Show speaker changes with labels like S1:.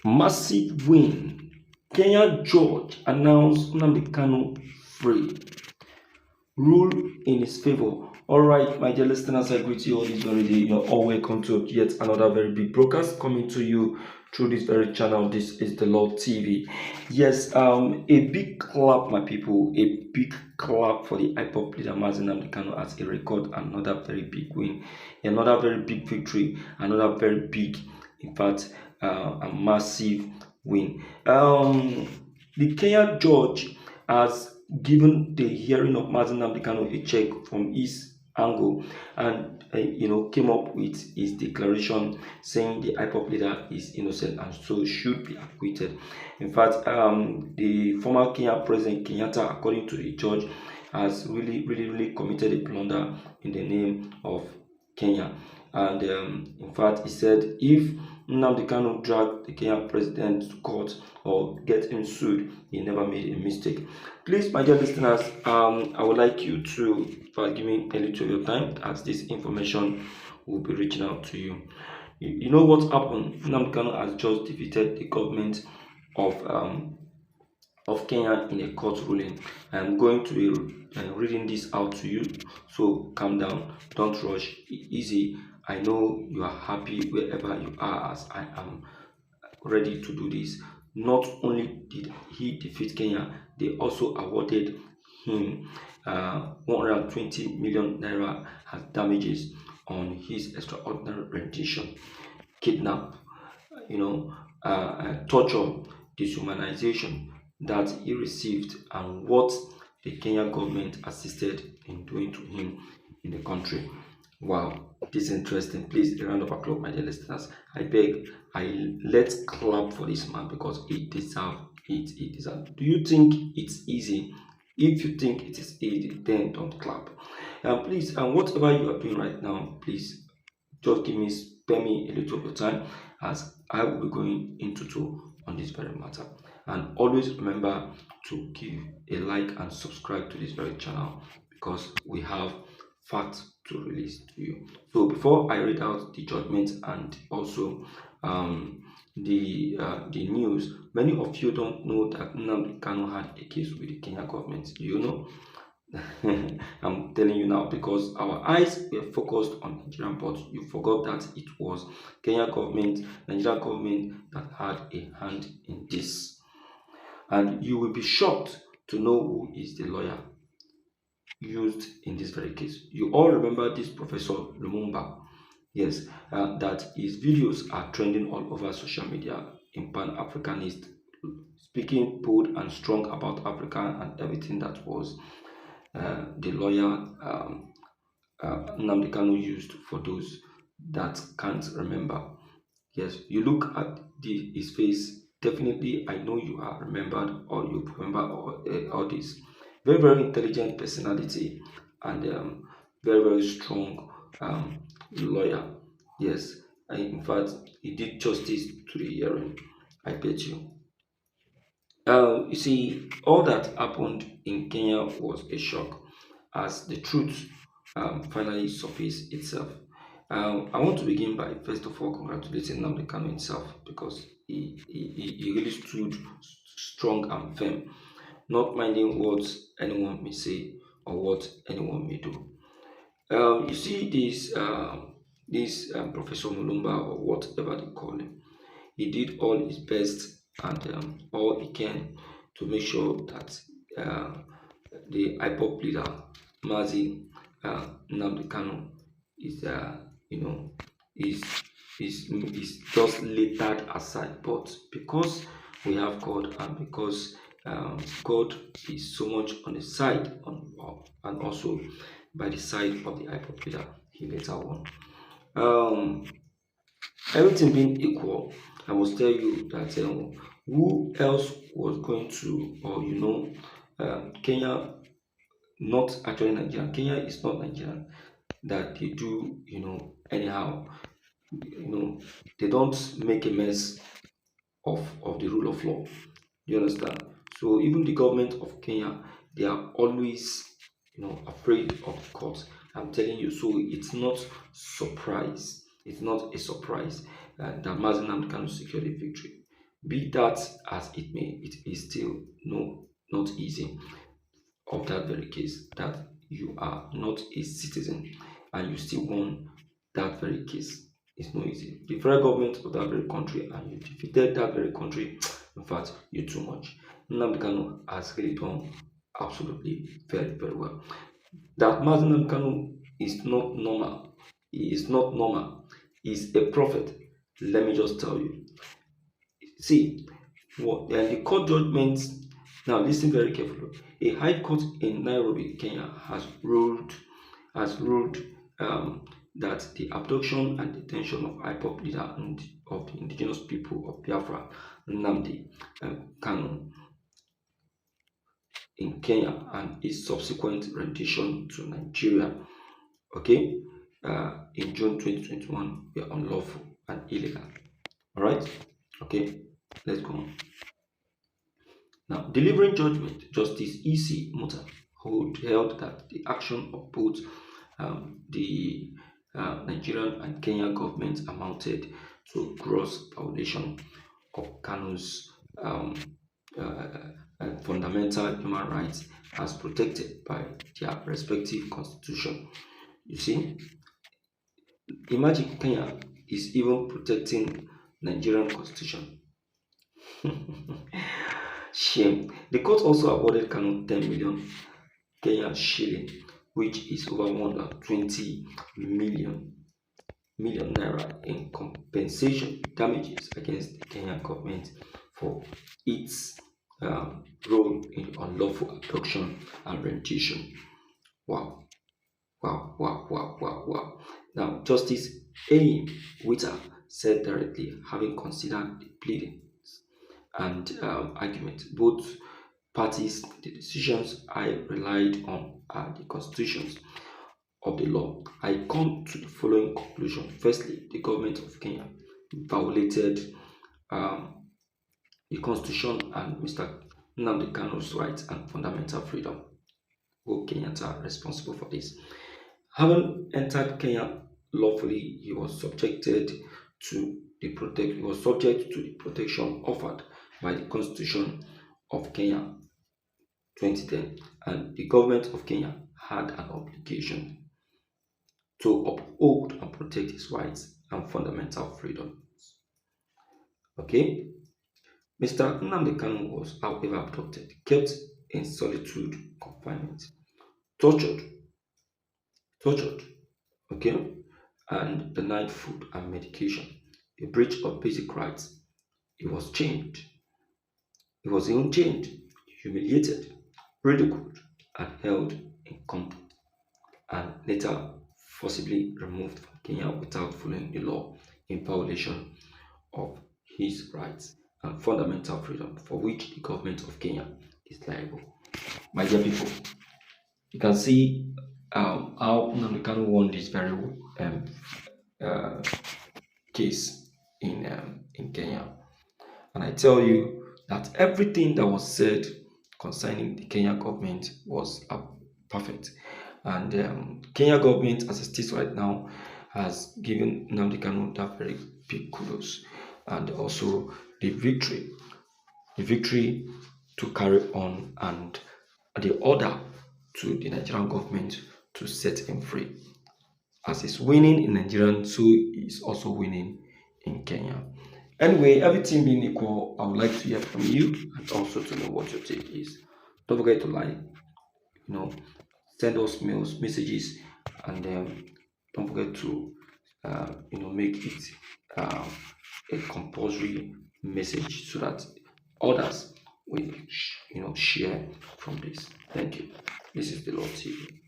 S1: Massive win. Kenya judge announced Nnamdi Kanu free. Rule in his favor. All right, my dear listeners, I greet you all this very day. You're all welcome to yet another very big broadcast coming to you through this very channel. This is the Lord TV. Yes, a big clap, my people. A big clap for the hip hop leader Mazi Nnamdi Kanu as a record another very big win, another very big victory, another very big, in fact, a massive win. The Kenya judge has given the hearing of Mazi Nnamdi Kanu a check from his angle, and came up with his declaration saying the hip hop leader is innocent and so should be acquitted. In fact, the former Kenya president Kenyatta, according to the judge, has really committed a blunder in the name of Kenya. And in fact, he said if Nnamdi Kanu dragged the Kenyan president to court or get him sued, he never made a mistake. Please, my dear listeners, I would like you to give me a little of your time as this information will be reaching out to you. You know what happened? Nnamdi Kanu has just defeated the government of Kenya in a court ruling. I'm going to be reading this out to you, so calm down, don't rush, easy. I know you are happy wherever you are as I am ready to do this. Not only did he defeat Kenya, they also awarded him 120 million naira as damages on his extraordinary rendition, kidnap, torture, dehumanization that he received, and what the Kenyan government assisted in doing to him in the country. Wow, this is interesting. Please, a round of applause, my dear listeners. I beg, let's clap for this man because he deserves it. He deserves. Do you think it's easy? If you think it is easy, then don't clap. Please, and whatever you are doing right now, please just spare me a little bit of time as I will be going into two on this very matter. And always remember to give a like and subscribe to this very channel because we have facts to release to you. So before I read out the judgment and also the news, many of you don't know that Nnamdi Kanu had a case with the Kenya government. Do you know? I'm telling you now because our eyes were focused on Nigerian, but you forgot that it was Nigerian government that had a hand in this. And you will be shocked to know who is the lawyer used in this very case. You all remember this Professor Lumumba, yes, that his videos are trending all over social media in Pan-Africanist, speaking bold and strong about Africa and everything that was the lawyer Nnamdi Kanu used for those that can't remember. Yes, you look at his face, definitely I know you are remembered or you remember all this. Very intelligent personality and very strong lawyer. Yes, and in fact, he did justice to the hearing. I bet you. You see, all that happened in Kenya was a shock as the truth finally surfaced itself. I want to begin by first of all congratulating Nnamdi Kanu himself because he really stood strong and firm, not minding what anyone may say or what anyone may do. You see, this Professor Mulumba or whatever they call him, he did all his best and all he can to make sure that the IPOP leader Mazi Nnamdi Kanu is is is just laid aside. But because we have God and because God is so much on the side and also by the side of the IPOP leader, he later won. Um, Everything being equal, I must tell you that who else was going to, or Kenya, not actually Nigeria. Kenya is not Nigeria. That they do, anyhow. They don't make a mess of the rule of law. You understand? So even the government of Kenya, they are always, afraid of the court. I'm telling you. So it's not surprise. It's not a surprise that Mazi Nnamdi Kanu secured a victory. Be that as it may, it is still not easy of that very case that you are not a citizen and you still won that very case. It's not easy. The federal government of that very country and you defeated that very country. In fact, you're too much. Nnamdi Kanu has really done absolutely very, very well. That Mazen Kanu is not normal. He is not normal. He's a prophet. Let me just tell you. See, what and the court judgments. Now, listen very carefully. A high court in Nairobi, Kenya, has ruled that the abduction and detention of IPOP leader and of the indigenous people of Biafra, Nnamdi Kanu, in Kenya and his subsequent rendition to Nigeria, okay, in June 2021 were unlawful and illegal. All right, okay, let's go on. Now, delivering judgment, Justice E.C. Muta held that the action of both the Nigerian and Kenyan governments amounted to gross violation of Kanu's fundamental human rights as protected by their respective constitution. You see, imagine Kenya is even protecting Nigerian constitution. Shame. The court also awarded Kanu 10 million Kenyan shilling, which is over 120 million naira in compensation damages against the Kenyan government for its role in unlawful abduction and rendition. Wow, wow, wow, wow, wow, wow. Now, Justice A. Witter said directly, having considered the pleadings and argument, both parties, the decisions I relied on are the constitutions of the law. I come to the following conclusion. Firstly, the government of Kenya violated the constitution and Mr. Nnamdi Kanu's rights and fundamental freedom. Who Kenyans are responsible for this? Having entered Kenya lawfully, he was subject to the protection offered by the Constitution of Kenya 2010, and the government of Kenya had an obligation to uphold and protect his rights and fundamental freedoms. Okay, Mr. Nnamdi Kanu was, however, abducted, kept in solitude confinement, tortured, okay, and denied food and medication, a breach of basic rights. He was chained. He was even chained, humiliated, ridiculed, and held in contempt, and later forcibly removed from Kenya without following the law in violation of his rights and fundamental freedom for which the government of Kenya is liable. My dear people, you can see how Nnamdi Kanu won this very case in Kenya. And I tell you that everything that was said concerning the Kenya government was perfect. And Kenya government, as it is right now, has given Nnamdi Kanu that very big kudos, and also the victory to carry on, and the order to the Nigerian government to set him free. As he's winning in Nigeria, so he's also winning in Kenya. Anyway, everything being equal, I would like to hear from you and also to know what your take is. Don't forget to like, send us messages, and don't forget to make it a compulsory message so that others will share from this. Thank you. This is the Lord TV.